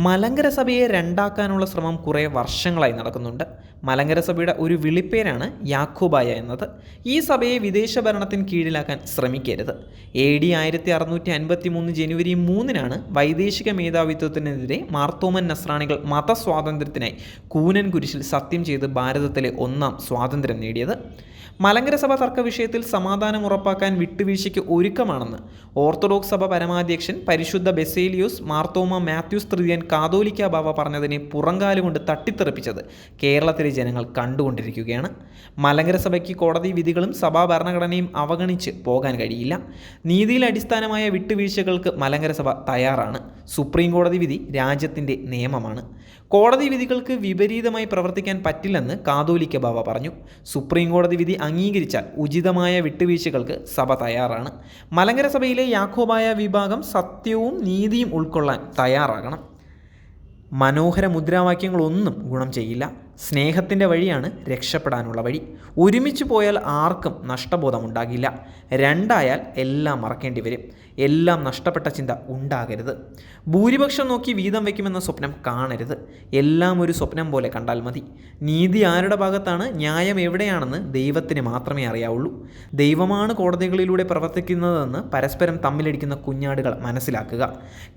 മലങ്കര സഭയെ രണ്ടാക്കാനുള്ള ശ്രമം കുറേ വർഷങ്ങളായി നടക്കുന്നുണ്ട്. മലങ്കര സഭയുടെ ഒരു വിളിപ്പേരാണ് യാക്കോബായ എന്നത്. ഈ സഭയെ വിദേശ ഭരണത്തിന് കീഴിലാക്കാൻ ശ്രമിക്കരുത്. AD 1653 ജനുവരി 3 വൈദേശിക മേധാവിത്വത്തിനെതിരെ മാർത്തോമൻ നസ്രാണികൾ മതസ്വാതന്ത്ര്യത്തിനായി കൂനൻ കുരിശിൽ സത്യം ചെയ്ത് ഭാരതത്തിലെ ഒന്നാം സ്വാതന്ത്ര്യം നേടിയത്. മലങ്കര സഭ തർക്ക വിഷയത്തിൽ സമാധാനം ഉറപ്പാക്കാൻ വിട്ടുവീഴ്ചയ്ക്ക് ഒരുക്കമാണെന്ന് ഓർത്തഡോക്സ് സഭ പരമാധ്യക്ഷൻ പരിശുദ്ധ ബെസേലിയോസ് മാർത്തോമ മാത്യൂസ് തൃതീയൻ കാതോലിക്ക ബാവ പറഞ്ഞതിനെ പുറങ്കാലുകൊണ്ട് തട്ടിത്തെറിപ്പിച്ചത് കേരളത്തിലെ ജനങ്ങൾ കണ്ടുകൊണ്ടിരിക്കുകയാണ്. മലങ്കര സഭയ്ക്ക് കോടതി വിധികളും സഭാ ഭരണഘടനയും അവഗണിച്ച് പോകാൻ കഴിയില്ല. നീതിയിൽ അടിസ്ഥാനമായ വിട്ടുവീഴ്ചകൾക്ക് മലങ്കര സഭ തയ്യാറാണ്. സുപ്രീം കോടതി വിധി രാജ്യത്തിൻ്റെ നിയമമാണ്. കോടതി വിധികൾക്ക് വിപരീതമായി പ്രവർത്തിക്കാൻ പറ്റില്ലെന്ന് കാതോലിക്ക ബാവ പറഞ്ഞു. സുപ്രീം കോടതി വിധി അംഗീകരിച്ചാൽ ഉചിതമായ വിട്ടുവീഴ്ചകൾക്ക് സഭ തയ്യാറാണ്. മലങ്കര സഭയിലെ യാക്കോബായ വിഭാഗം സത്യവും നീതിയും ഉൾക്കൊള്ളാൻ തയ്യാറാകണം. മനോഹര മുദ്രാവാക്യങ്ങളൊന്നും ഗുണം ചെയ്യില്ല. സ്നേഹത്തിൻ്റെ വഴിയാണ് രക്ഷപ്പെടാനുള്ള വഴി. ഒരുമിച്ച് പോയാൽ ആർക്കും നഷ്ടബോധമുണ്ടാകില്ല. രണ്ടായാൽ എല്ലാം മറക്കേണ്ടി വരും. എല്ലാം നഷ്ടപ്പെട്ട ചിന്ത ഉണ്ടാകരുത്. ഭൂരിപക്ഷം നോക്കി വീതം വയ്ക്കുമെന്ന സ്വപ്നം കാണരുത്. എല്ലാം ഒരു സ്വപ്നം പോലെ കണ്ടാൽ മതി. നീതി ആരുടെ ഭാഗത്താണ്, ന്യായം എവിടെയാണെന്ന് ദൈവത്തിന് മാത്രമേ അറിയാവുള്ളൂ. ദൈവമാണ് കോടതികളിലൂടെ പ്രവർത്തിക്കുന്നതെന്ന് പരസ്പരം തമ്മിലടിക്കുന്ന കുഞ്ഞാടുകൾ മനസ്സിലാക്കുക.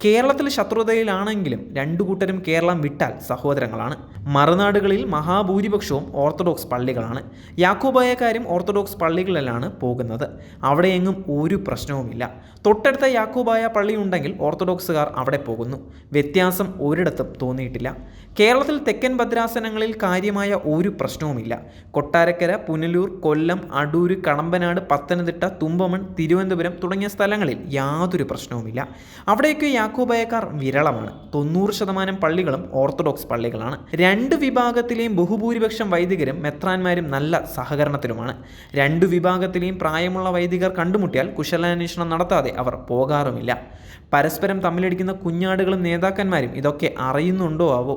കേരളത്തിൽ ശത്രുതയിലാണെങ്കിലും രണ്ടു കൂട്ടരും കേരളം വിട്ടാൽ സഹോദരങ്ങളാണ്. മറുനാടുകളിൽ മഹാഭൂരിപക്ഷവും ഓർത്തഡോക്സ് പള്ളികളാണ്. യാക്കോബായക്കാരും ഓർത്തഡോക്സ് പള്ളികളിലാണ് പോകുന്നത്. അവിടെയെങ്ങും ഒരു പ്രശ്നവുമില്ല. തൊട്ടടുത്ത യാക്കോബായ പള്ളി ഉണ്ടെങ്കിൽ ഓർത്തഡോക്സുകാർ അവിടെ പോകുന്നു. വ്യത്യാസം ഒരിടത്തും തോന്നിയിട്ടില്ല. കേരളത്തിൽ തെക്കൻ ഭദ്രാസനങ്ങളിൽ കാര്യമായ ഒരു പ്രശ്നവുമില്ല. കൊട്ടാരക്കര, പുനലൂർ, കൊല്ലം, അടൂർ, കടമ്പനാട്, പത്തനംതിട്ട, തുമ്പമൺ, തിരുവനന്തപുരം തുടങ്ങിയ സ്ഥലങ്ങളിൽ യാതൊരു പ്രശ്നവുമില്ല. അവിടെയൊക്കെ യാക്കോബായക്കാർ വിരളമാണ്. 90% പള്ളികളും ഓർത്തഡോക്സ് പള്ളികളാണ്. രണ്ട് വിഭാഗത്തിലെയും ബഹുഭൂരിപക്ഷം വൈദികരും മെത്രാന്മാരും നല്ല സഹകരണത്തിലുമാണ്. രണ്ടു വിഭാഗത്തിലെയും പ്രായമുള്ള വൈദികർ കണ്ടുമുട്ടിയാൽ കുശലാന്വേഷണം നടത്താതെ അവർ പോകാറുമില്ല. പരസ്പരം തമ്മിലടിക്കുന്ന കുഞ്ഞാടുകളും നേതാക്കന്മാരും ഇതൊക്കെ അറിയുന്നുണ്ടോ ആവോ?